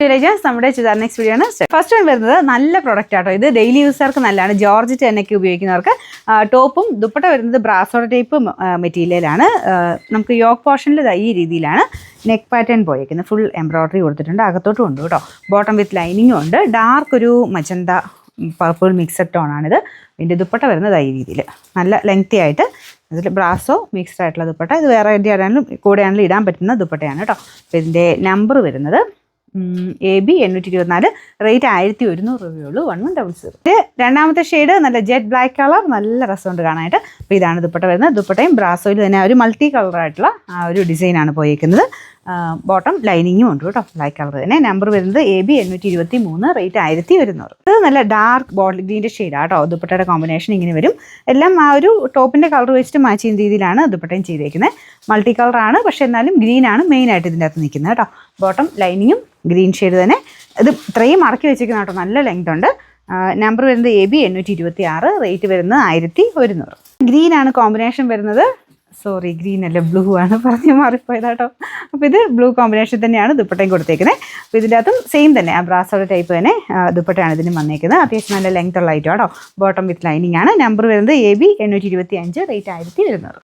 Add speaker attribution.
Speaker 1: നമ്മുടെ churidar next video ആണ്. First one വരുന്നത് നല്ല പ്രൊഡക്റ്റ് ആട്ടോ. ഇത് ഡെയിലി യൂസർക്ക് നല്ലതാണ്. ജോർജറ്റ് എന്നൊക്കെ ഉപയോഗിക്കുന്നവർക്ക്. ടോപ്പും ദുപ്പട്ട വരുന്നത് ബ്രാസോഡ് ടൈപ്പ് മെറ്റീരിയലാണ്. നമുക്ക് യോക്ക് പോർഷനിൽ ഈ രീതിയിലാണ് നെക്ക് പാറ്റേൺ പോയേക്കുന്നത്. ഫുൾ എംബ്രോയ്ഡറി കൊടുത്തിട്ടുണ്ട്. അകത്തോട്ടും ഉണ്ട് കേട്ടോ. ബോട്ടം വിത്ത് ലൈനിങ്ങും ഉണ്ട്. ഡാർക്ക് ഒരു മജന്ത പർപ്പിൾ മിക്സഡ് ടോണാണിത്. ഇതിൻ്റെ ദുപ്പട്ട വരുന്നത് ഈ രീതിയിൽ നല്ല ലെങ്തി ആയിട്ട് അതിൽ ബ്രാസോ മിക്സ്ഡ് ആയിട്ടുള്ള ദുപ്പട്ട. ഇത് വേറെ ആണെങ്കിലും കൂടെ ആണെങ്കിലും ഇടാൻ പറ്റുന്ന ദുപ്പട്ടയാണ് കേട്ടോ. അപ്പോൾ ഇതിൻ്റെ നമ്പർ വരുന്നത് AB 824, റേറ്റ് 1100 രൂപയുള്ളൂ. 1100. രണ്ടാമത്തെ ഷെയ്ഡ് നല്ല ജെറ്റ് ബ്ലാക്ക് കളർ, നല്ല രസമുണ്ട് കാണാനായിട്ട്. അപ്പോൾ ഇതാണ് ദുപ്പട്ട വരുന്നത്. ദുപ്പട്ടയും ബ്രാസോയിൽ തന്നെ ഒരു മൾട്ടി കളറായിട്ടുള്ള ഒരു ഡിസൈനാണ് പോയിരിക്കുന്നത്. ബോട്ടം ലൈനിങ്ങും ഉണ്ട് കേട്ടോ, ബ്ലാക്ക് കളർ തന്നെ. നമ്പർ വരുന്നത് AB 823, റേറ്റ് 1100. ഇത് നല്ല ഡാർക്ക് ബോട്ടിൽ ഗ്രീൻ്റെ ഷെയ്ഡാണ് കേട്ടോ. ദുപ്പട്ടയുടെ കോമ്പിനേഷൻ ഇങ്ങനെ വരും. എല്ലാം ആ ഒരു ടോപ്പിൻ്റെ കളർ വെച്ചിട്ട് മാച്ച് ചെയ്യുന്ന രീതിയിലാണ് ദുപ്പട്ടയും ചെയ്തേക്കുന്നത്. മൾട്ടി കളറാണ്, പക്ഷേ എന്നാലും ഗ്രീനാണ് മെയിനായിട്ട് ഇതിൻ്റെ അകത്ത് നിൽക്കുന്നത് കേട്ടോ. ബോട്ടം ലൈനിങ്ങും ഗ്രീൻ ഷെയ്ഡ് തന്നെ. ഇത് ഇത്രയും മടക്കി വെച്ചിരിക്കുന്ന കേട്ടോ, നല്ല ലെങ്ത് ഉണ്ട്. നമ്പർ വരുന്നത് AB 826, റേറ്റ് വരുന്നത് 1100. ഗ്രീനാണ് കോമ്പിനേഷൻ വരുന്നത്. സോറി, ഗ്രീൻ അല്ല, ബ്ലൂ ആണ്, പറഞ്ഞ് മാറിപ്പോയതാട്ടോ. അപ്പോൾ ഇത് ബ്ലൂ കോമ്പിനേഷൻ തന്നെയാണ് ദുപ്പട്ടയും കൊടുത്തേക്കുന്നത്. അപ്പോൾ ഇതിൻ്റെ അകത്തും സെയിം തന്നെ ബ്രാസോയുടെ ടൈപ്പ് തന്നെ ദുപ്പട്ടയാണ് ഇതിന് വന്നേക്കുന്നത്. അത്യാവശ്യം നല്ല ലെങ്ത് ഉള്ള ഐറ്റം കേട്ടോ. ബോട്ടം വിത്ത് ലൈനിങ് ആണ്. നമ്പർ വരുന്നത് AB 825, റേറ്റ് 1100.